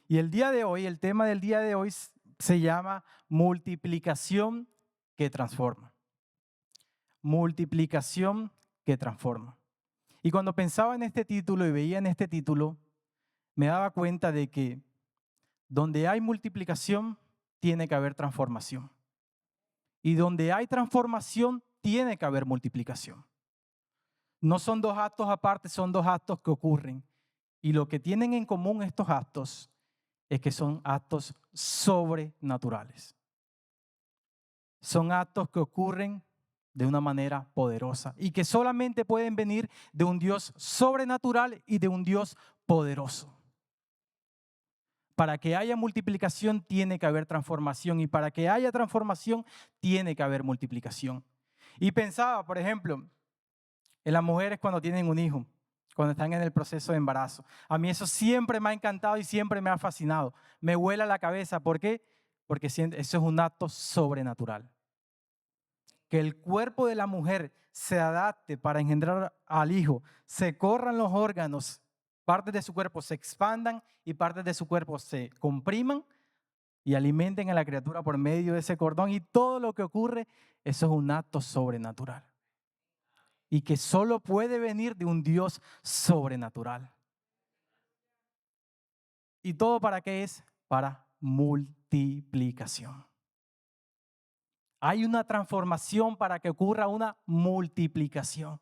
Y el día de hoy, el tema del día de hoy se llama multiplicación que transforma. Multiplicación que transforma. Y cuando pensaba en este título y veía en este título, me daba cuenta de que donde hay multiplicación, tiene que haber transformación. Y donde hay transformación, tiene que haber multiplicación. No son dos actos aparte, son dos actos que ocurren. Y lo que tienen en común estos actos es que son actos sobrenaturales. Son actos que ocurren de una manera poderosa y que solamente pueden venir de un Dios sobrenatural y de un Dios poderoso. Para que haya multiplicación tiene que haber transformación y para que haya transformación tiene que haber multiplicación. Y pensaba, por ejemplo, en las mujeres cuando tienen un hijo, cuando están en el proceso de embarazo. A mí eso siempre me ha encantado y siempre me ha fascinado. Me vuela la cabeza. ¿Por qué? Porque eso es un acto sobrenatural. Que el cuerpo de la mujer se adapte para engendrar al hijo, se corran los órganos, partes de su cuerpo se expandan y partes de su cuerpo se compriman y alimenten a la criatura por medio de ese cordón y todo lo que ocurre, eso es un acto sobrenatural. Y que solo puede venir de un Dios sobrenatural. ¿Y todo para qué es? Para multiplicación. Hay una transformación para que ocurra una multiplicación.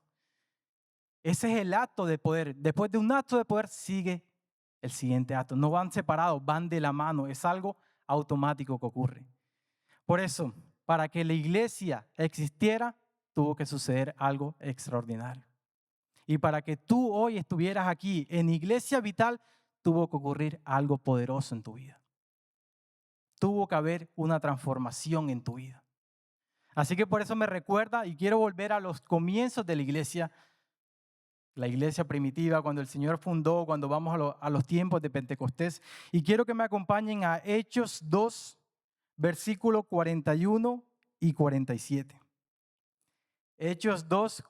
Ese es el acto de poder. Después de un acto de poder sigue el siguiente acto. No van separados, van de la mano. Es algo automático que ocurre. Por eso, para que la iglesia existiera, tuvo que suceder algo extraordinario. Y para que tú hoy estuvieras aquí en Iglesia Vital, tuvo que ocurrir algo poderoso en tu vida. Tuvo que haber una transformación en tu vida. Así que por eso me recuerda y quiero volver a los comienzos de la iglesia primitiva, cuando el Señor fundó, cuando vamos a los tiempos de Pentecostés. Y quiero que me acompañen a Hechos 2, versículos 41 y 47. Hechos 2,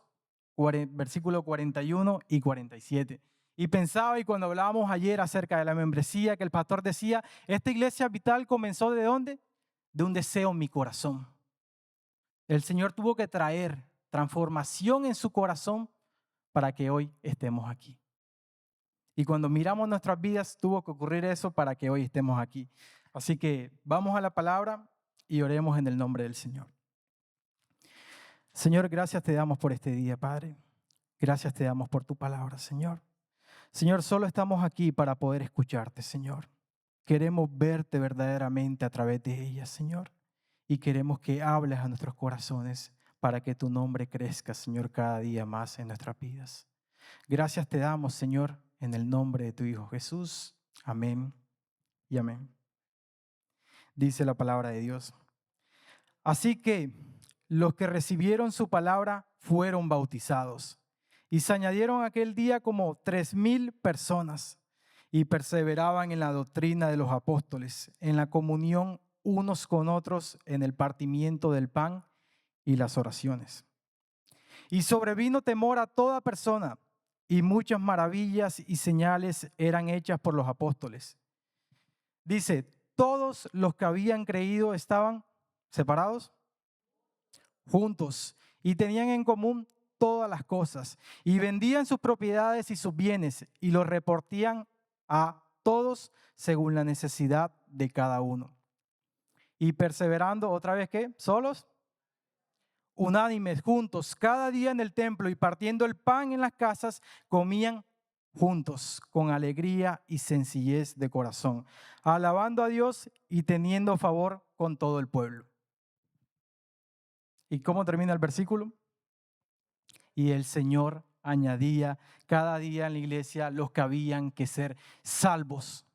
versículos 41 y 47. Y pensaba, y cuando hablábamos ayer acerca de la membresía, que el pastor decía, esta iglesia vital comenzó ¿de dónde? De un deseo en mi corazón. El Señor tuvo que traer transformación en su corazón para que hoy estemos aquí. Y cuando miramos nuestras vidas, tuvo que ocurrir eso para que hoy estemos aquí. Así que vamos a la palabra y oremos en el nombre del Señor. Señor, gracias te damos por este día, Padre. Gracias te damos por tu palabra, Señor. Señor, solo estamos aquí para poder escucharte, Señor. Queremos verte verdaderamente a través de ella, Señor. Y queremos que hables a nuestros corazones para que tu nombre crezca, Señor, cada día más en nuestras vidas. Gracias te damos, Señor, en el nombre de tu Hijo Jesús. Amén y amén. Dice la palabra de Dios. Así que los que recibieron su palabra fueron bautizados. Y se añadieron aquel día como 3,000 personas y perseveraban en la doctrina de los apóstoles, en la comunión unos con otros, en el partimiento del pan y las oraciones. Y sobrevino temor a toda persona y muchas maravillas y señales eran hechas por los apóstoles. Dice, todos los que habían creído estaban separados, juntos y tenían en común todas las cosas y vendían sus propiedades y sus bienes y los repartían a todos según la necesidad de cada uno. Y perseverando otra vez, ¿qué? ¿Solos? Unánimes, juntos, cada día en el templo y partiendo el pan en las casas, comían juntos con alegría y sencillez de corazón, alabando a Dios y teniendo favor con todo el pueblo. ¿Y cómo termina el versículo? Y el Señor añadía cada día en la iglesia los que habían que ser salvos.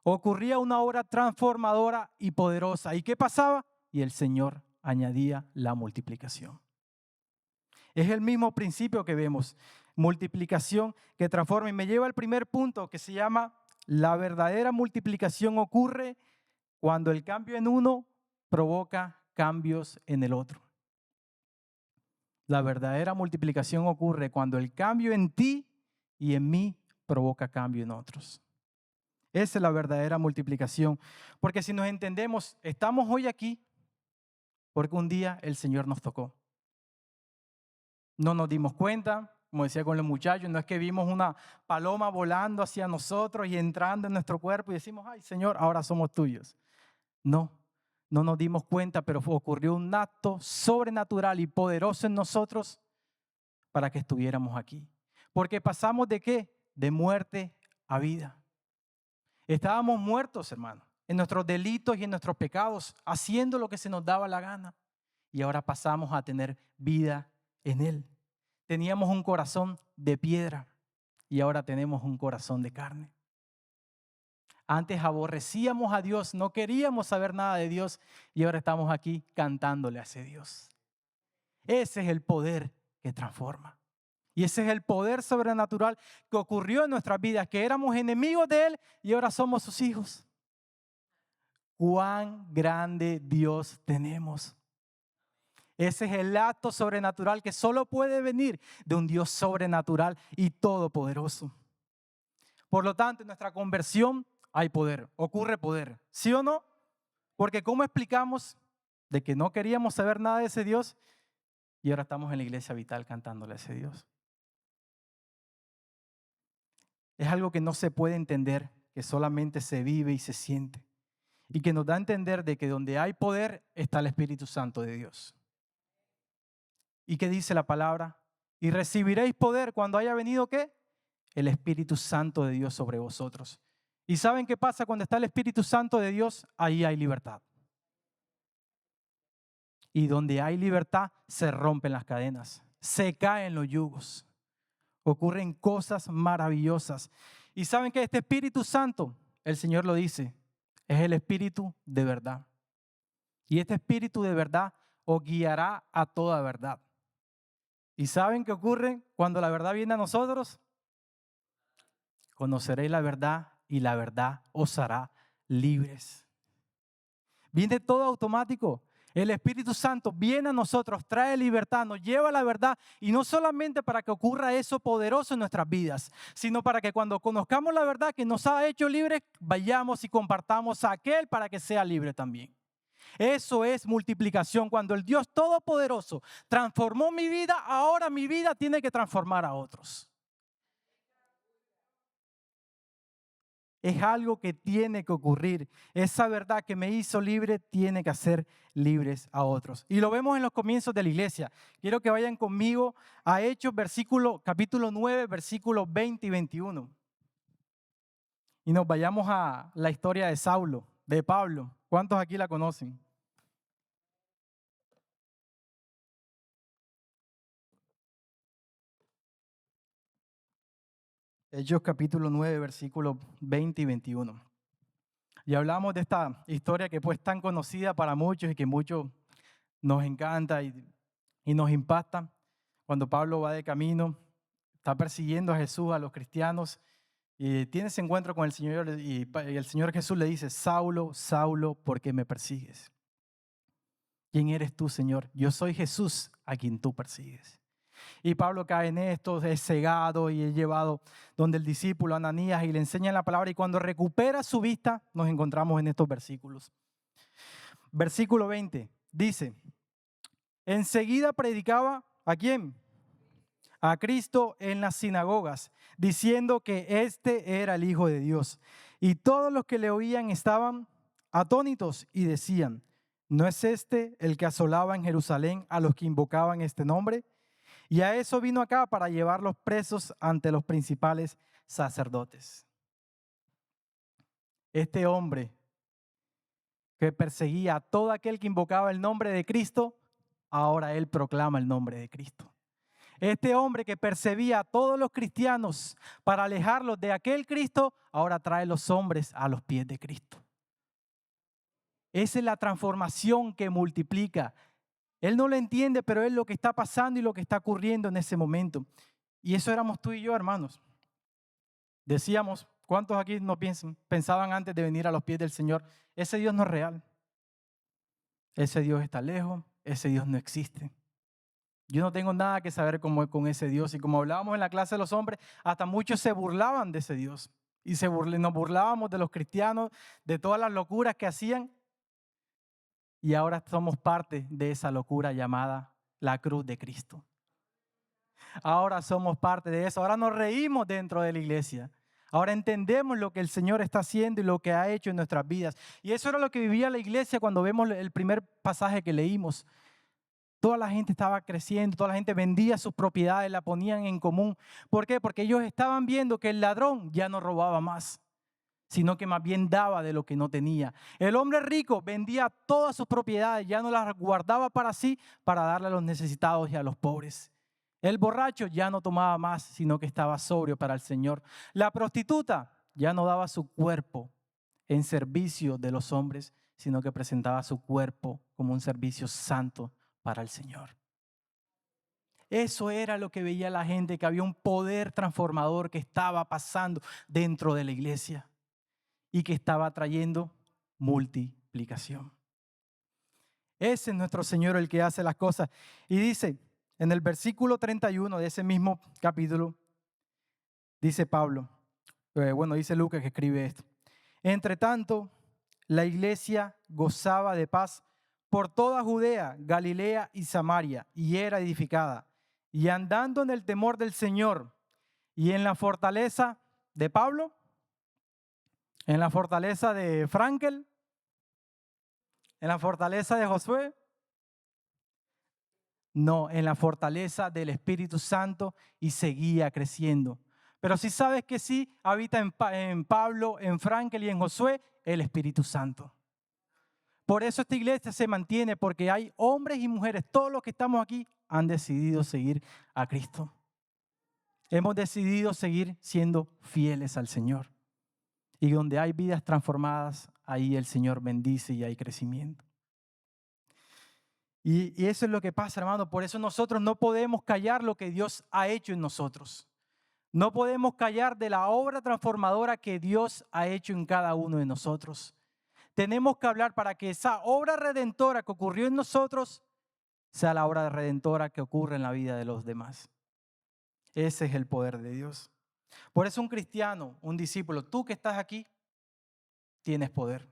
Ocurría una obra transformadora y poderosa. ¿Y qué pasaba? Y el Señor añadía la multiplicación. Es el mismo principio que vemos, multiplicación que transforma. Y me lleva al primer punto que se llama la verdadera multiplicación ocurre cuando el cambio en uno provoca cambios en el otro. La verdadera multiplicación ocurre cuando el cambio en ti y en mí provoca cambio en otros. Esa es la verdadera multiplicación. Porque si nos entendemos, estamos hoy aquí porque un día el Señor nos tocó. No nos dimos cuenta, como decía con los muchachos, no es que vimos una paloma volando hacia nosotros y entrando en nuestro cuerpo y decimos, ay Señor, ahora somos tuyos. No, no nos dimos cuenta, pero ocurrió un acto sobrenatural y poderoso en nosotros para que estuviéramos aquí. Porque pasamos ¿de qué? De muerte a vida. Estábamos muertos, hermano, en nuestros delitos y en nuestros pecados, haciendo lo que se nos daba la gana. Y ahora pasamos a tener vida en Él. Teníamos un corazón de piedra y ahora tenemos un corazón de carne. Antes aborrecíamos a Dios, no queríamos saber nada de Dios y ahora estamos aquí cantándole a ese Dios. Ese es el poder que transforma. Y ese es el poder sobrenatural que ocurrió en nuestras vidas, que éramos enemigos de Él y ahora somos sus hijos. Cuán grande Dios tenemos. Ese es el acto sobrenatural que solo puede venir de un Dios sobrenatural y todopoderoso. Por lo tanto, en nuestra conversión hay poder, ocurre poder, ¿sí o no? Porque ¿cómo explicamos de que no queríamos saber nada de ese Dios y ahora estamos en la iglesia vital cantándole a ese Dios? Es algo que no se puede entender, que solamente se vive y se siente. Y que nos da a entender de que donde hay poder está el Espíritu Santo de Dios. ¿Y qué dice la palabra? Y recibiréis poder cuando haya venido ¿qué? El Espíritu Santo de Dios sobre vosotros. ¿Y saben qué pasa cuando está el Espíritu Santo de Dios? Ahí hay libertad. Y donde hay libertad se rompen las cadenas, se caen los yugos, ocurren cosas maravillosas. ¿Y saben que este Espíritu Santo, el Señor lo dice, es el Espíritu de verdad? Y este Espíritu de verdad os guiará a toda verdad. ¿Y saben qué ocurre cuando la verdad viene a nosotros? Conoceréis la verdad y la verdad os hará libres. Viene todo automático. El Espíritu Santo viene a nosotros, trae libertad, nos lleva a la verdad y no solamente para que ocurra eso poderoso en nuestras vidas, sino para que cuando conozcamos la verdad que nos ha hecho libres, vayamos y compartamos a aquel para que sea libre también. Eso es multiplicación. Cuando el Dios Todopoderoso transformó mi vida, ahora mi vida tiene que transformar a otros. Es algo que tiene que ocurrir. Esa verdad que me hizo libre tiene que hacer libres a otros. Y lo vemos en los comienzos de la iglesia. Quiero que vayan conmigo a Hechos, capítulo 9, versículos 20 y 21. Y nos vayamos a la historia de Saulo, de Pablo. ¿Cuántos aquí la conocen? Hechos capítulo 9, versículos 20 y 21. Y hablamos de esta historia que pues tan conocida para muchos y que muchos nos encanta y nos impacta. Cuando Pablo va de camino, está persiguiendo a Jesús, a los cristianos, y tiene ese encuentro con el Señor y el Señor Jesús le dice, Saulo, Saulo, ¿por qué me persigues? ¿Quién eres tú, Señor? Yo soy Jesús a quien tú persigues. Y Pablo cae en esto, es cegado y es llevado donde el discípulo Ananías y le enseñan la palabra. Y cuando recupera su vista, nos encontramos en estos versículos. Versículo 20 dice, enseguida predicaba, ¿a quién? A Cristo en las sinagogas, diciendo que este era el Hijo de Dios. Y todos los que le oían estaban atónitos y decían, ¿no es este el que asolaba en Jerusalén a los que invocaban este nombre? Y a eso vino acá para llevarlos presos ante los principales sacerdotes. Este hombre que perseguía a todo aquel que invocaba el nombre de Cristo, ahora él proclama el nombre de Cristo. Este hombre que perseguía a todos los cristianos para alejarlos de aquel Cristo, ahora trae los hombres a los pies de Cristo. Esa es la transformación que multiplica. Él no lo entiende, pero es lo que está pasando y lo que está ocurriendo en ese momento. Y eso éramos tú y yo, hermanos. Decíamos, ¿cuántos aquí no pensaban antes de venir a los pies del Señor? Ese Dios no es real. Ese Dios está lejos, ese Dios no existe. Yo no tengo nada que saber con ese Dios. Y como hablábamos en la clase de los hombres, hasta muchos se burlaban de ese Dios. y nos burlábamos de los cristianos, de todas las locuras que hacían. Y ahora somos parte de esa locura llamada la cruz de Cristo. Ahora somos parte de eso. Ahora nos reímos dentro de la iglesia. Ahora entendemos lo que el Señor está haciendo y lo que ha hecho en nuestras vidas. Y eso era lo que vivía la iglesia cuando vemos el primer pasaje que leímos. Toda la gente estaba creciendo, toda la gente vendía sus propiedades, la ponían en común. ¿Por qué? Porque ellos estaban viendo que el ladrón ya no robaba más, sino que más bien daba de lo que no tenía. El hombre rico vendía todas sus propiedades, ya no las guardaba para sí, para darle a los necesitados y a los pobres. El borracho ya no tomaba más, sino que estaba sobrio para el Señor. La prostituta ya no daba su cuerpo en servicio de los hombres, sino que presentaba su cuerpo como un servicio santo para el Señor. Eso era lo que veía la gente, que había un poder transformador que estaba pasando dentro de la iglesia y que estaba trayendo multiplicación. Ese es nuestro Señor el que hace las cosas. Y dice en el versículo 31 de ese mismo capítulo, dice Pablo, dice Lucas que escribe esto. Entre tanto, la iglesia gozaba de paz por toda Judea, Galilea y Samaria, y era edificada. Y andando en el temor del Señor y en la fortaleza de Pablo, en la fortaleza de Frankel, en la fortaleza de Josué, no, en la fortaleza del Espíritu Santo, y seguía creciendo. Pero si sabes que sí habita en Pablo, en Frankel y en Josué, el Espíritu Santo. Por eso esta iglesia se mantiene, porque hay hombres y mujeres, todos los que estamos aquí han decidido seguir a Cristo. Hemos decidido seguir siendo fieles al Señor. Y donde hay vidas transformadas, ahí el Señor bendice y hay crecimiento. Y eso es lo que pasa, hermano. Por eso nosotros no podemos callar lo que Dios ha hecho en nosotros. No podemos callar de la obra transformadora que Dios ha hecho en cada uno de nosotros. Tenemos que hablar para que esa obra redentora que ocurrió en nosotros sea la obra redentora que ocurre en la vida de los demás. Ese es el poder de Dios. Por eso un cristiano, un discípulo, tú que estás aquí, tienes poder.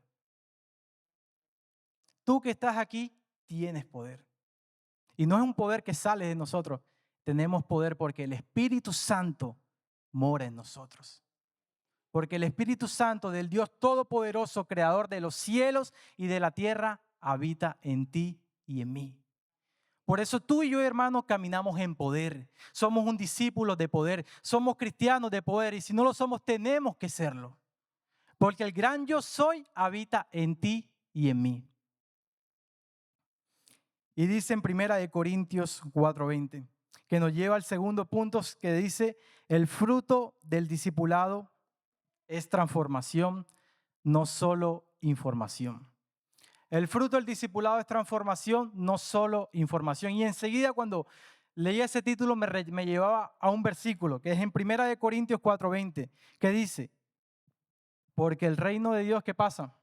Tú que estás aquí, tienes poder. Y no es un poder que sale de nosotros. Tenemos poder porque el Espíritu Santo mora en nosotros. Porque el Espíritu Santo del Dios Todopoderoso, Creador de los cielos y de la tierra, habita en ti y en mí. Por eso tú y yo, hermanos, caminamos en poder. Somos un discípulo de poder. Somos cristianos de poder. Y si no lo somos, tenemos que serlo. Porque el gran yo soy habita en ti y en mí. Y dice en 1 Corintios 4:20, que nos lleva al segundo punto, que dice, el fruto del discipulado es transformación, no solo información. El fruto del discipulado es transformación, no solo información. Y enseguida cuando leí ese título me llevaba a un versículo, que es en 1 Corintios 4:20, que dice, porque el reino de Dios, ¿qué pasa?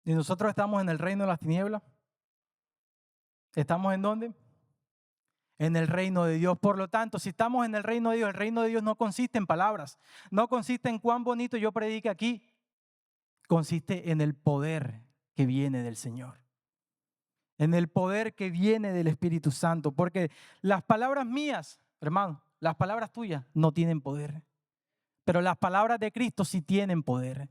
Y nosotros estamos en el reino de las tinieblas. ¿Estamos en dónde? En el reino de Dios. Por lo tanto, si estamos en el reino de Dios, el reino de Dios no consiste en palabras, no consiste en cuán bonito yo predique aquí, consiste en el poder que viene del Señor, en el poder que viene del Espíritu Santo, porque las palabras mías, hermano, las palabras tuyas no tienen poder, pero las palabras de Cristo sí tienen poder.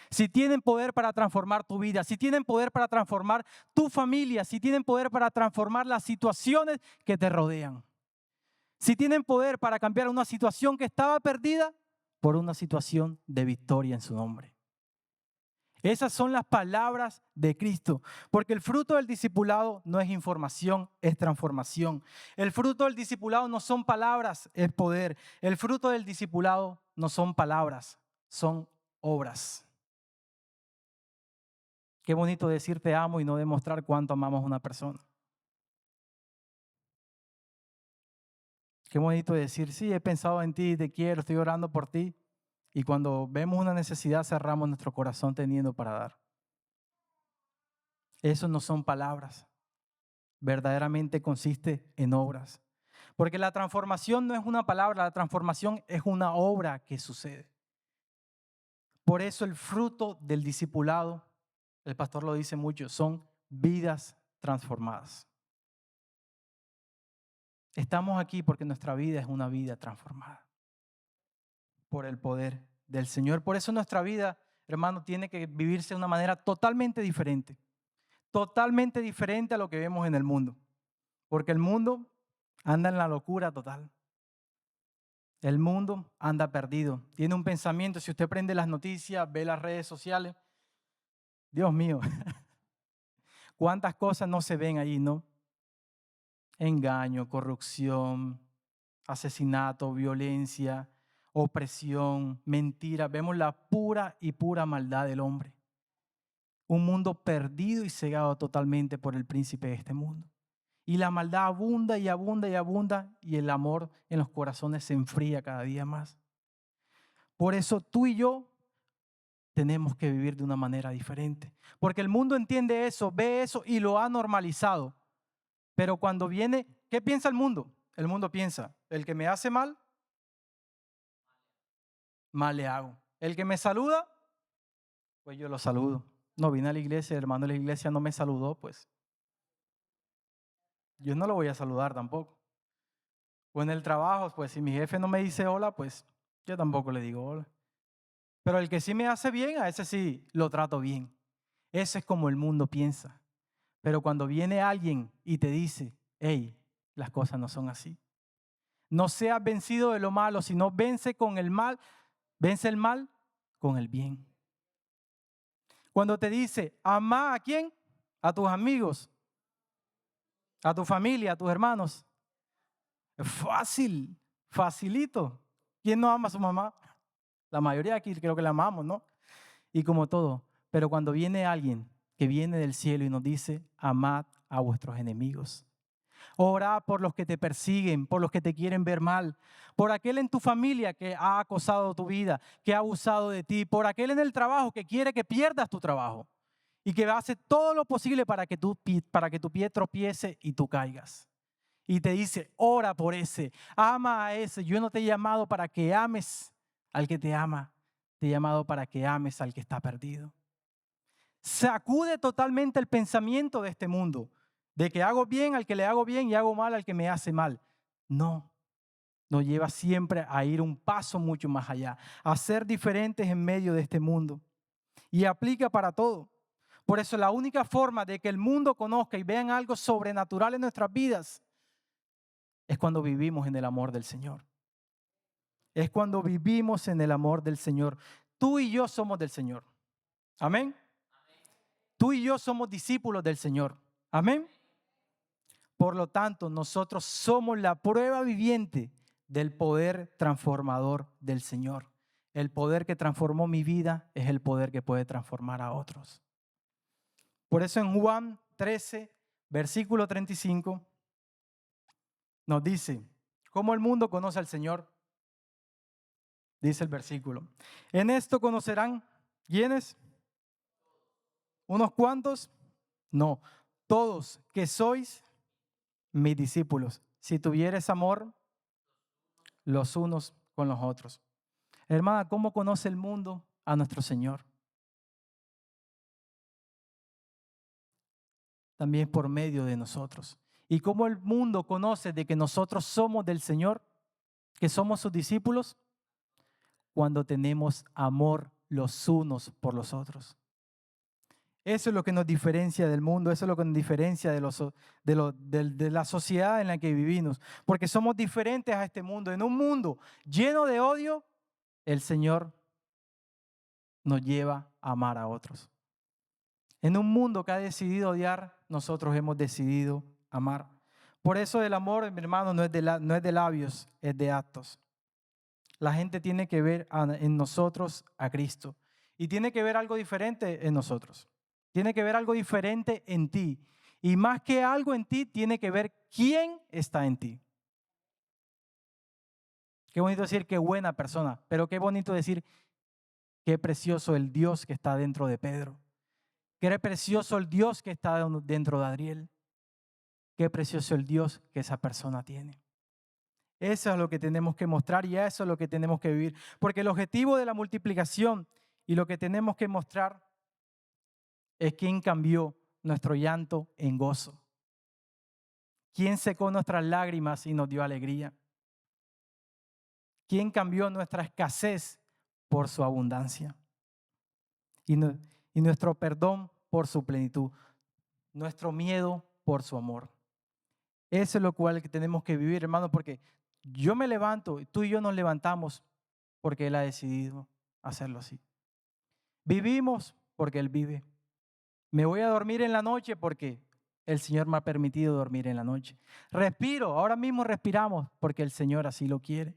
Si tienen poder para transformar tu vida, si tienen poder para transformar tu familia, si tienen poder para transformar las situaciones que te rodean, si tienen poder para cambiar una situación que estaba perdida por una situación de victoria en su nombre. Esas son las palabras de Cristo, porque el fruto del discipulado no es información, es transformación. El fruto del discipulado no son palabras, es poder. El fruto del discipulado no son palabras, son obras. Qué bonito decir te amo y no demostrar cuánto amamos a una persona. Qué bonito decir, sí, he pensado en ti, te quiero, estoy orando por ti. Y cuando vemos una necesidad, cerramos nuestro corazón teniendo para dar. Eso no son palabras. verdaderamente consiste en obras. Porque la transformación no es una palabra, la transformación es una obra que sucede. Por eso el fruto del discipulado, el pastor lo dice mucho, son vidas transformadas. Estamos aquí porque nuestra vida es una vida transformada por el poder del Señor. Por eso nuestra vida, hermano, tiene que vivirse de una manera totalmente diferente a lo que vemos en el mundo. Porque el mundo anda en la locura total. El mundo anda perdido. Tiene un pensamiento, si usted prende las noticias, ve las redes sociales, Dios mío, cuántas cosas no se ven allí, ¿no? Engaño, corrupción, asesinato, violencia, opresión, mentira. Vemos la pura y pura maldad del hombre. Un mundo perdido y cegado totalmente por el príncipe de este mundo. Y la maldad abunda y abunda y abunda y el amor en los corazones se enfría cada día más. Por eso tú y yo tenemos que vivir de una manera diferente. Porque el mundo entiende eso, ve eso y lo ha normalizado. Pero cuando viene, ¿qué piensa el mundo? El mundo piensa, el que me hace mal, mal le hago. El que me saluda, pues yo lo saludo. No vine a la iglesia, el hermano de la iglesia no me saludó, pues yo no lo voy a saludar tampoco. O en el trabajo, pues si mi jefe no me dice hola, pues yo tampoco le digo hola. Pero el que sí me hace bien, a ese sí lo trato bien. Ese es como el mundo piensa. Pero cuando viene alguien y te dice, hey, las cosas no son así. No seas vencido de lo malo, sino vence el mal con el bien. Cuando te dice, ama a quién, a tus amigos, a tu familia, a tus hermanos. Es fácil, facilito. ¿Quién no ama a su mamá? La mayoría aquí creo que la amamos, ¿no? Y como todo. Pero cuando viene alguien que viene del cielo y nos dice, amad a vuestros enemigos. Orad por los que te persiguen, por los que te quieren ver mal, por aquel en tu familia que ha acosado tu vida, que ha abusado de ti, por aquel en el trabajo que quiere que pierdas tu trabajo y que hace todo lo posible para que tu pie tropiece y tú caigas. Y te dice, ora por ese, ama a ese. Yo no te he llamado para que ames al que te ama, te he llamado para que ames al que está perdido. Sacude totalmente el pensamiento de este mundo, de que hago bien al que le hago bien y hago mal al que me hace mal. No, nos lleva siempre a ir un paso mucho más allá, a ser diferentes en medio de este mundo. Y aplica para todo. Por eso la única forma de que el mundo conozca y vean algo sobrenatural en nuestras vidas es cuando vivimos en el amor del Señor. Es cuando vivimos en el amor del Señor. Tú y yo somos del Señor. Amén. Tú y yo somos discípulos del Señor. Amén. Por lo tanto, nosotros somos la prueba viviente del poder transformador del Señor. El poder que transformó mi vida es el poder que puede transformar a otros. Por eso en Juan 13, versículo 35, nos dice, ¿cómo el mundo conoce al Señor? Dice el versículo. En esto conocerán, ¿quiénes? ¿Unos cuantos? No, todos que sois mis discípulos. Si tuvieres amor los unos con los otros. Hermana, ¿cómo conoce el mundo a nuestro Señor? También por medio de nosotros. ¿Y cómo el mundo conoce de que nosotros somos del Señor? Que somos sus discípulos. Cuando tenemos amor los unos por los otros. Eso es lo que nos diferencia del mundo, eso es lo que nos diferencia de la sociedad en la que vivimos. Porque somos diferentes a este mundo. En un mundo lleno de odio, el Señor nos lleva a amar a otros. En un mundo que ha decidido odiar, nosotros hemos decidido amar. Por eso el amor, mi hermano, no es de labios, es de actos. La gente tiene que ver en nosotros a Cristo. Y tiene que ver algo diferente en nosotros. Tiene que ver algo diferente en ti. Y más que algo en ti, tiene que ver quién está en ti. Qué bonito decir qué buena persona, pero qué bonito decir qué precioso el Dios que está dentro de Pedro. Qué precioso el Dios que está dentro de Adriel. qué precioso el Dios que esa persona tiene. Eso es lo que tenemos que mostrar y eso es lo que tenemos que vivir. Porque el objetivo de la multiplicación y lo que tenemos que mostrar es quién cambió nuestro llanto en gozo. ¿Quién secó nuestras lágrimas y nos dio alegría? ¿Quién cambió nuestra escasez por su abundancia? Y nuestro perdón por su plenitud. Nuestro miedo por su amor. Eso es lo cual que tenemos que vivir, hermano, porque yo me levanto, tú y yo nos levantamos porque Él ha decidido hacerlo así. Vivimos porque Él vive. Me voy a dormir en la noche porque el Señor me ha permitido dormir en la noche. Respiro, ahora mismo respiramos porque el Señor así lo quiere.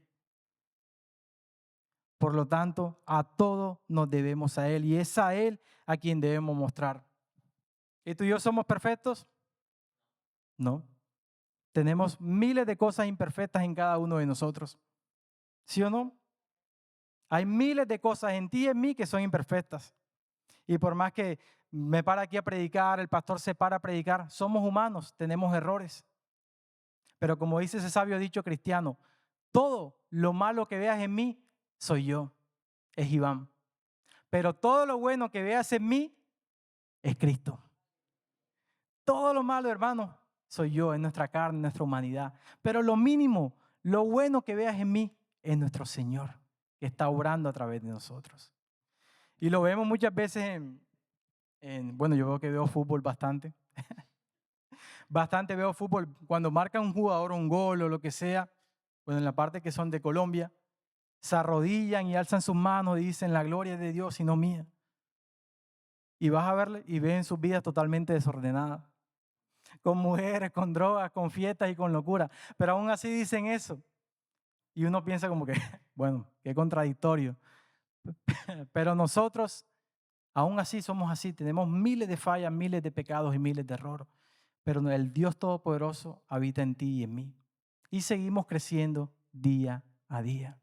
Por lo tanto, a todo nos debemos a Él y es a Él a quien debemos mostrar. ¿Y tú y yo somos perfectos? No. Tenemos miles de cosas imperfectas en cada uno de nosotros. ¿Sí o no? Hay miles de cosas en ti y en mí que son imperfectas. Y por más que me para aquí a predicar, el pastor se para a predicar, somos humanos, tenemos errores. Pero como dice ese sabio dicho cristiano, todo lo malo que veas en mí, soy yo, es Iván. Pero todo lo bueno que veas en mí, es Cristo. Todo lo malo, hermano, soy yo, es nuestra carne, nuestra humanidad. Pero lo mínimo, lo bueno que veas en mí, es nuestro Señor, que está obrando a través de nosotros. Y lo vemos muchas veces bueno, yo veo fútbol bastante. Bastante veo fútbol. Cuando marca un jugador un gol o lo que sea, bueno, en la parte que son de Colombia, se arrodillan y alzan sus manos y dicen, la gloria es de Dios y no mía. Y vas a verle y ven sus vidas totalmente desordenadas. Con mujeres, con drogas, con fiestas y con locura. Pero aún así dicen eso. Y uno piensa como que, bueno, qué contradictorio. Pero nosotros, aún así somos así. Tenemos miles de fallas, miles de pecados y miles de errores. Pero el Dios Todopoderoso habita en ti y en mí. Y seguimos creciendo día a día.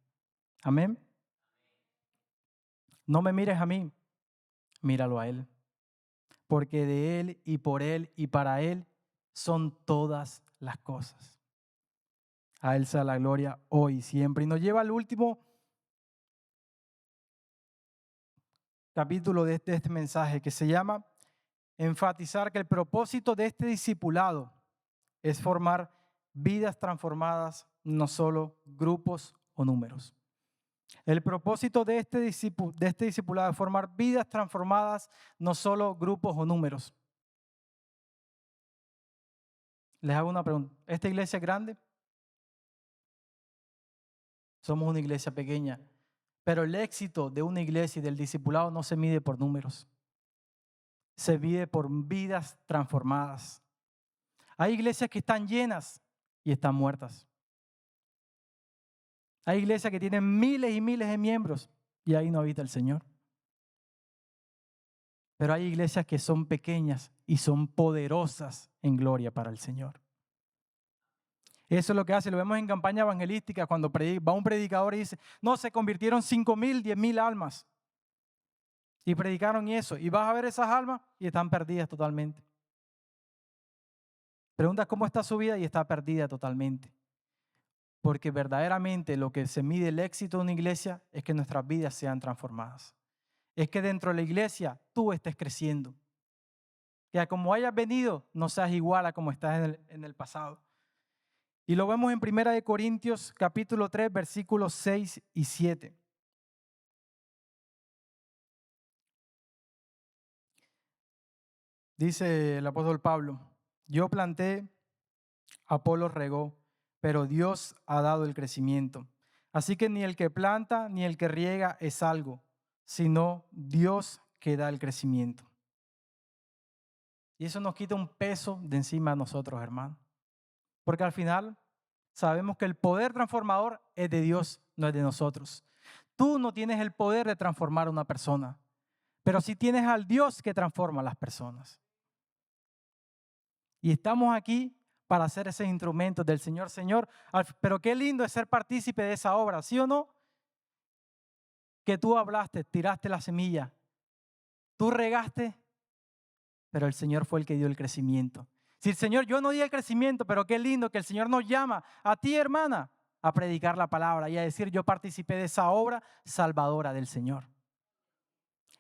Amén. No me mires a mí, míralo a Él. Porque de Él y por Él y para Él son todas las cosas. A Él sea la gloria hoy y siempre. Y nos lleva al último capítulo de este mensaje que se llama enfatizar que el propósito de este discipulado es formar vidas transformadas, no solo grupos o números. El propósito de este discipulado es formar vidas transformadas, no solo grupos o números. Les hago una pregunta. ¿Esta iglesia es grande? Somos una iglesia pequeña, pero el éxito de una iglesia y del discipulado no se mide por números. Se mide por vidas transformadas. Hay iglesias que están llenas y están muertas. Hay iglesias que tienen miles y miles de miembros y ahí no habita el Señor. Pero hay iglesias que son pequeñas y son poderosas en gloria para el Señor. Eso es lo que hace, lo vemos en campaña evangelística cuando va un predicador y dice, no, se convirtieron 5,000, 10,000 almas. Y predicaron eso. Y vas a ver esas almas y están perdidas totalmente. Preguntas cómo está su vida y está perdida totalmente. Porque verdaderamente lo que se mide el éxito de una iglesia es que nuestras vidas sean transformadas. Es que dentro de la iglesia tú estés creciendo. Que como hayas venido no seas igual a como estás en el pasado. Y lo vemos en 1 Corintios capítulo 3 versículos 6 y 7. Dice el apóstol Pablo, yo planté, Apolos regó, pero Dios ha dado el crecimiento. Así que ni el que planta ni el que riega es algo, sino Dios que da el crecimiento. Y eso nos quita un peso de encima de nosotros, hermano. Porque al final sabemos que el poder transformador es de Dios, no es de nosotros. Tú no tienes el poder de transformar a una persona, pero sí tienes al Dios que transforma a las personas. Y estamos aquí para hacer ese instrumento del Señor. Señor, pero qué lindo es ser partícipe de esa obra, ¿sí o no? Que tú hablaste, tiraste la semilla, tú regaste, pero el Señor fue el que dio el crecimiento. Si el Señor, yo no di el crecimiento, pero qué lindo que el Señor nos llama a ti, hermana, a predicar la palabra y a decir, yo participé de esa obra salvadora del Señor.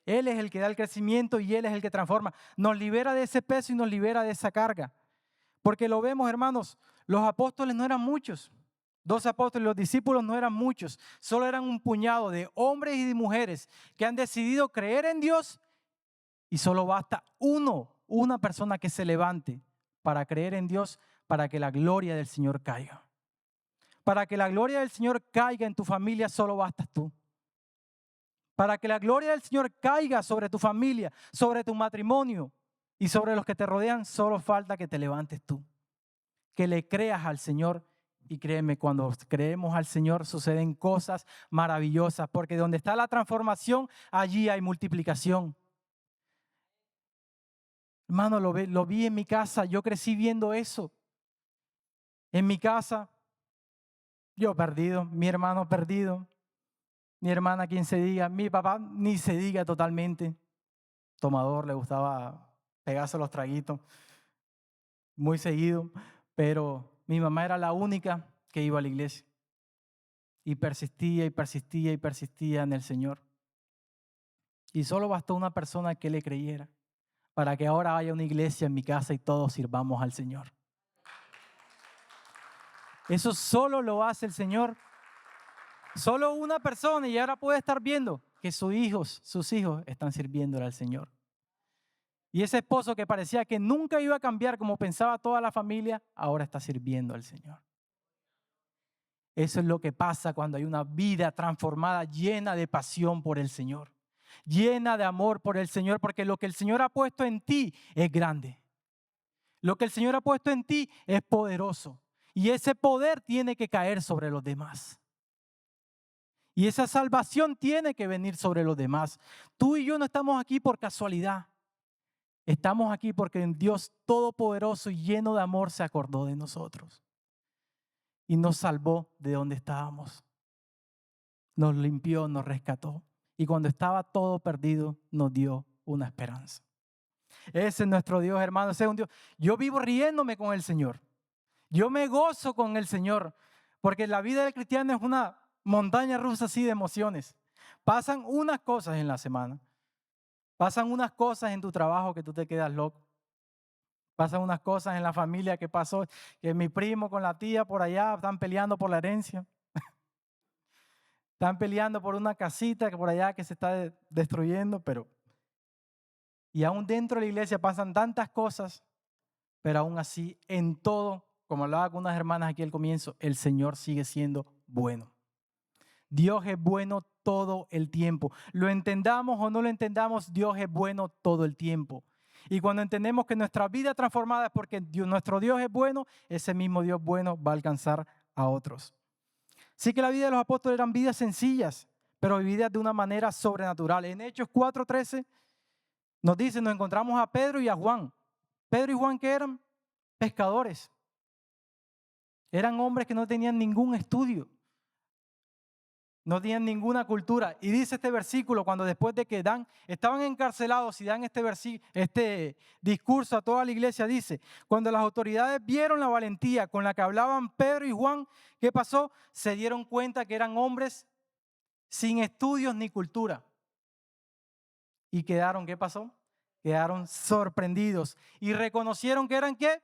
Él es el que da el crecimiento y Él es el que transforma. Nos libera de ese peso y nos libera de esa carga. Porque lo vemos, hermanos, los apóstoles no eran muchos. 12 apóstoles, los discípulos no eran muchos. Solo eran un puñado de hombres y de mujeres que han decidido creer en Dios y solo basta una persona que se levante para creer en Dios, para que la gloria del Señor caiga. Para que la gloria del Señor caiga en tu familia, solo bastas tú. Para que la gloria del Señor caiga sobre tu familia, sobre tu matrimonio y sobre los que te rodean, solo falta que te levantes tú. Que le creas al Señor. Y créeme, cuando creemos al Señor suceden cosas maravillosas, porque donde está la transformación, allí hay multiplicación. Hermano, lo vi en mi casa, yo crecí viendo eso. En mi casa, yo perdido, mi hermano perdido, mi hermana quien se diga, mi papá ni se diga totalmente. Tomador, le gustaba pegarse los traguitos muy seguido, pero mi mamá era la única que iba a la iglesia. Y persistía y persistía y persistía en el Señor. Y solo bastó una persona que le creyera para que ahora haya una iglesia en mi casa y todos sirvamos al Señor. Eso solo lo hace el Señor. Solo una persona y ahora puede estar viendo que sus hijos están sirviéndole al Señor. Y ese esposo que parecía que nunca iba a cambiar como pensaba toda la familia, ahora está sirviendo al Señor. Eso es lo que pasa cuando hay una vida transformada, llena de pasión por el Señor, llena de amor por el Señor, porque lo que el Señor ha puesto en ti es grande. Lo que el Señor ha puesto en ti es poderoso. Y ese poder tiene que caer sobre los demás. Y esa salvación tiene que venir sobre los demás. Tú y yo no estamos aquí por casualidad. Estamos aquí porque Dios Todopoderoso y lleno de amor se acordó de nosotros. Y nos salvó de donde estábamos. Nos limpió, nos rescató. Y cuando estaba todo perdido, nos dio una esperanza. Ese es nuestro Dios, hermano. Ese es un Dios. Yo vivo riéndome con el Señor. Yo me gozo con el Señor. Porque la vida del cristiano es una montaña rusa así de emociones. Pasan unas cosas en la semana. Pasan unas cosas en tu trabajo que tú te quedas loco. Pasan unas cosas en la familia que pasó, que mi primo con la tía por allá están peleando por la herencia. Están peleando por una casita que por allá que se está destruyendo, pero y aún dentro de la iglesia pasan tantas cosas, pero aún así en todo, como hablaba con unas hermanas aquí al comienzo, el Señor sigue siendo bueno. Dios es bueno todo el tiempo. Lo entendamos o no lo entendamos, Dios es bueno todo el tiempo. Y cuando entendemos que nuestra vida transformada es porque nuestro Dios es bueno, ese mismo Dios bueno va a alcanzar a otros. Sí que la vida de los apóstoles eran vidas sencillas, pero vividas de una manera sobrenatural. En Hechos 4:13 nos dice, nos encontramos a Pedro y a Juan. Pedro y Juan, ¿qué eran? Pescadores. Eran hombres que no tenían ningún estudio. No tenían ninguna cultura. Y dice este versículo, cuando después de que estaban encarcelados y dan este discurso a toda la iglesia, dice, cuando las autoridades vieron la valentía con la que hablaban Pedro y Juan, ¿qué pasó? Se dieron cuenta que eran hombres sin estudios ni cultura. Y quedaron, ¿qué pasó? Quedaron sorprendidos y reconocieron que eran, ¿qué?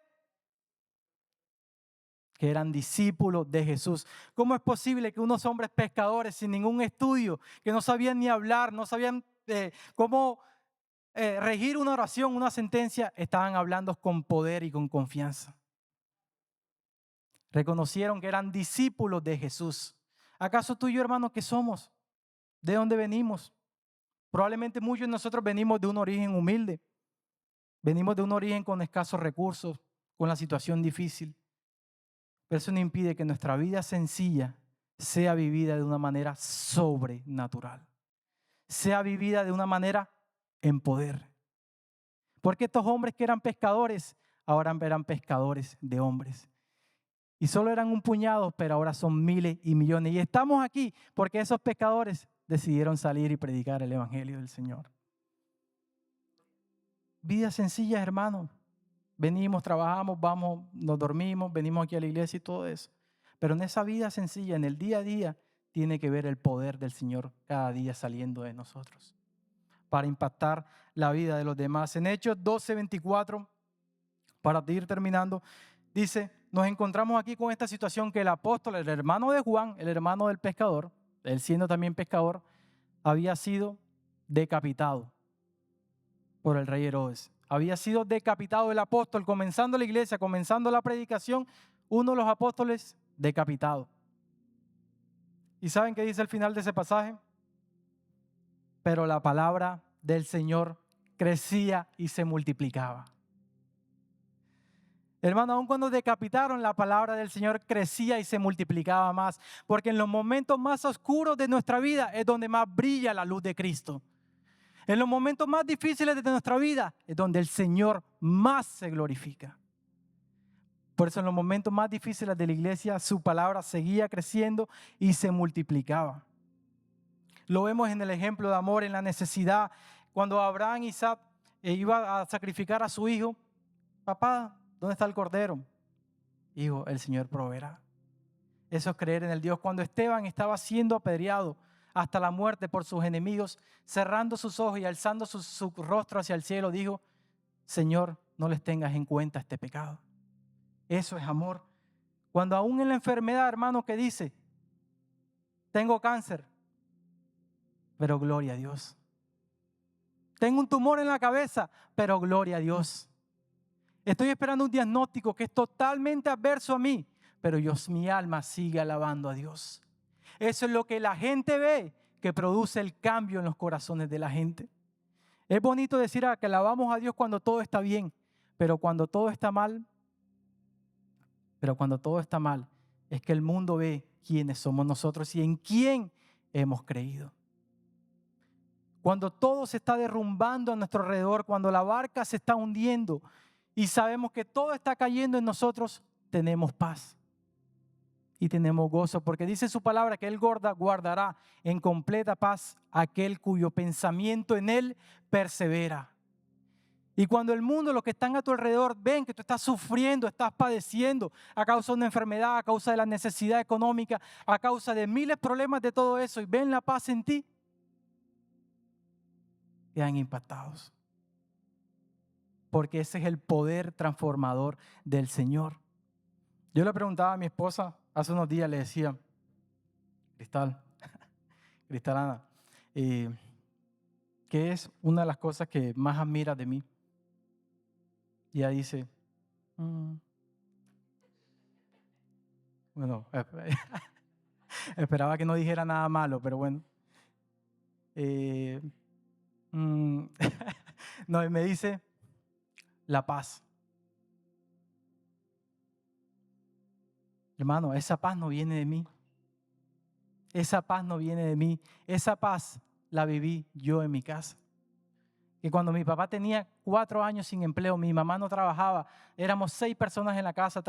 Que eran discípulos de Jesús. ¿Cómo es posible que unos hombres pescadores sin ningún estudio, que no sabían ni hablar, no sabían cómo regir una oración, una sentencia, estaban hablando con poder y con confianza? Reconocieron que eran discípulos de Jesús. ¿Acaso tú y yo, hermano, qué somos? ¿De dónde venimos? Probablemente muchos de nosotros venimos de un origen humilde. Venimos de un origen con escasos recursos, con la situación difícil. Pero eso no impide que nuestra vida sencilla sea vivida de una manera sobrenatural. Sea vivida de una manera en poder. Porque estos hombres que eran pescadores, ahora eran pescadores de hombres. Y solo eran un puñado, pero ahora son miles y millones. Y estamos aquí porque esos pescadores decidieron salir y predicar el evangelio del Señor. Vida sencilla, hermano. Venimos, trabajamos, vamos, nos dormimos, venimos aquí a la iglesia y todo eso. Pero en esa vida sencilla, en el día a día, tiene que ver el poder del Señor cada día saliendo de nosotros para impactar la vida de los demás. En Hechos 12:24, para ir terminando, dice, nos encontramos aquí con esta situación que el apóstol, el hermano de Juan, el hermano del pescador, él siendo también pescador, había sido decapitado por el rey Herodes. Había sido decapitado el apóstol, comenzando la iglesia, comenzando la predicación, uno de los apóstoles decapitado. ¿Y saben qué dice el final de ese pasaje? Pero la palabra del Señor crecía y se multiplicaba. Hermano, aun cuando decapitaron, la palabra del Señor crecía y se multiplicaba más, porque en los momentos más oscuros de nuestra vida es donde más brilla la luz de Cristo. En los momentos más difíciles de nuestra vida es donde el Señor más se glorifica. Por eso en los momentos más difíciles de la iglesia su palabra seguía creciendo y se multiplicaba. Lo vemos en el ejemplo de amor, en la necesidad. Cuando Abraham y Isaac iba a sacrificar a su hijo, papá, ¿dónde está el cordero? Hijo, el Señor proveerá. Eso es creer en el Dios. Cuando Esteban estaba siendo apedreado hasta la muerte por sus enemigos, cerrando sus ojos y alzando su rostro hacia el cielo, dijo, Señor, no les tengas en cuenta este pecado. Eso es amor. Cuando aún en la enfermedad, hermano, que dice, tengo cáncer, pero gloria a Dios. Tengo un tumor en la cabeza, pero gloria a Dios. Estoy esperando un diagnóstico que es totalmente adverso a mí, pero mi alma sigue alabando a Dios. Eso es lo que la gente ve, que produce el cambio en los corazones de la gente. Es bonito decir que alabamos a Dios cuando todo está bien, pero cuando todo está mal, es que el mundo ve quiénes somos nosotros y en quién hemos creído. Cuando todo se está derrumbando a nuestro alrededor, cuando la barca se está hundiendo y sabemos que todo está cayendo en nosotros, tenemos paz y tenemos gozo, porque dice su palabra que Él guardará en completa paz aquel cuyo pensamiento en Él persevera. Y cuando el mundo, los que están a tu alrededor, ven que tú estás sufriendo, estás padeciendo a causa de una enfermedad, a causa de la necesidad económica, a causa de miles de problemas de todo eso, y ven la paz en ti, quedan impactados. Porque ese es el poder transformador del Señor. Yo le preguntaba a mi esposa hace unos días, le decía, Cristalana, ¿qué es una de las cosas que más admiras de mí? Y ella dice, bueno, esperaba que no dijera nada malo, pero bueno. No, y me dice, la paz. Hermano, esa paz no viene de mí. Esa paz no viene de mí. Esa paz la viví yo en mi casa. Que cuando mi papá tenía 4 años sin empleo, mi mamá no trabajaba, éramos 6 personas en la casa,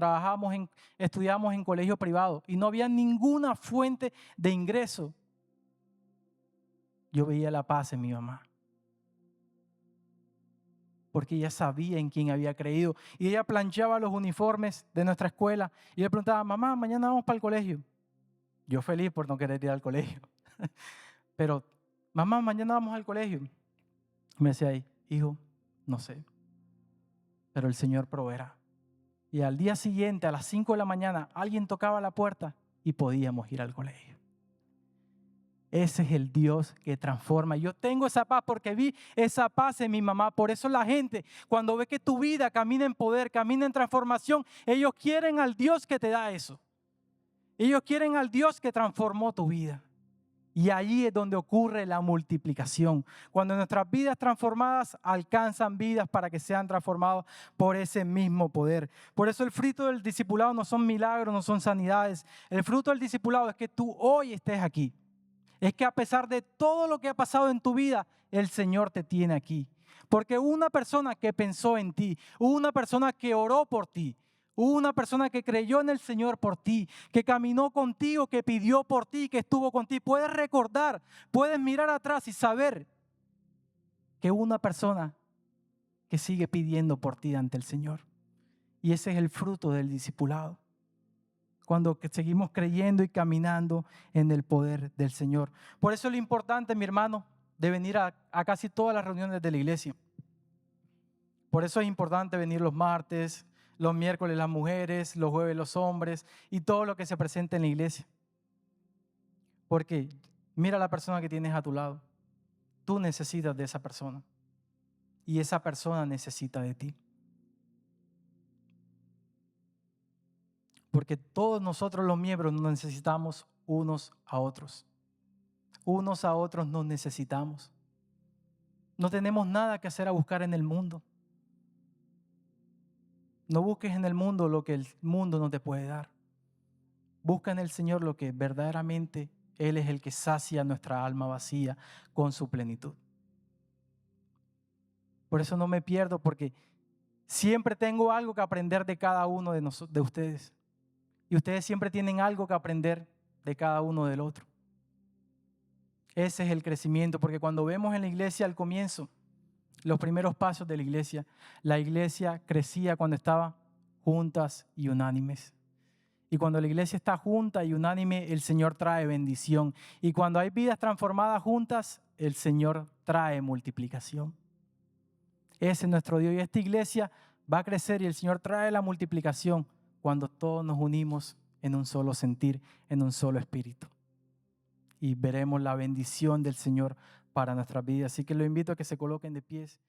estudiábamos en colegio privado y no había ninguna fuente de ingreso. Yo veía la paz en mi mamá. Porque ella sabía en quién había creído. Y ella planchaba los uniformes de nuestra escuela. Y le preguntaba, mamá, mañana vamos para el colegio. Yo feliz por no querer ir al colegio. Pero, mamá, mañana vamos al colegio. Me decía ahí, hijo, no sé, pero el Señor proveerá. Y al día siguiente, a las 5 de la mañana, alguien tocaba la puerta y podíamos ir al colegio. Ese es el Dios que transforma. Yo tengo esa paz porque vi esa paz en mi mamá. Por eso la gente, cuando ve que tu vida camina en poder, camina en transformación, ellos quieren al Dios que te da eso. Ellos quieren al Dios que transformó tu vida. Y allí es donde ocurre la multiplicación. Cuando nuestras vidas transformadas alcanzan vidas para que sean transformados por ese mismo poder. Por eso el fruto del discipulado no son milagros, no son sanidades. El fruto del discipulado es que tú hoy estés aquí. Es que a pesar de todo lo que ha pasado en tu vida, el Señor te tiene aquí. Porque hubo una persona que pensó en ti, hubo una persona que oró por ti, hubo una persona que creyó en el Señor por ti, que caminó contigo, que pidió por ti, que estuvo contigo. Puedes recordar, puedes mirar atrás y saber que hubo una persona que sigue pidiendo por ti ante el Señor. Y ese es el fruto del discipulado. Cuando seguimos creyendo y caminando en el poder del Señor. Por eso es lo importante, mi hermano, de venir a casi todas las reuniones de la iglesia. Por eso es importante venir los martes, los miércoles las mujeres, los jueves los hombres y todo lo que se presenta en la iglesia. Porque mira a la persona que tienes a tu lado. Tú necesitas de esa persona y esa persona necesita de ti. Porque todos nosotros los miembros nos necesitamos unos a otros. Unos a otros nos necesitamos. No tenemos nada que hacer a buscar en el mundo. No busques en el mundo lo que el mundo no te puede dar. Busca en el Señor lo que verdaderamente Él es el que sacia nuestra alma vacía con su plenitud. Por eso no me pierdo, porque siempre tengo algo que aprender de cada uno de ustedes. Y ustedes siempre tienen algo que aprender de cada uno del otro. Ese es el crecimiento, porque cuando vemos en la iglesia al comienzo, los primeros pasos de la iglesia crecía cuando estaba juntas y unánimes. Y cuando la iglesia está junta y unánime, el Señor trae bendición. Y cuando hay vidas transformadas juntas, el Señor trae multiplicación. Ese es nuestro Dios. Y esta iglesia va a crecer y el Señor trae la multiplicación cuando todos nos unimos en un solo sentir, en un solo espíritu. Y veremos la bendición del Señor para nuestras vidas. Así que lo invito a que se coloquen de pies.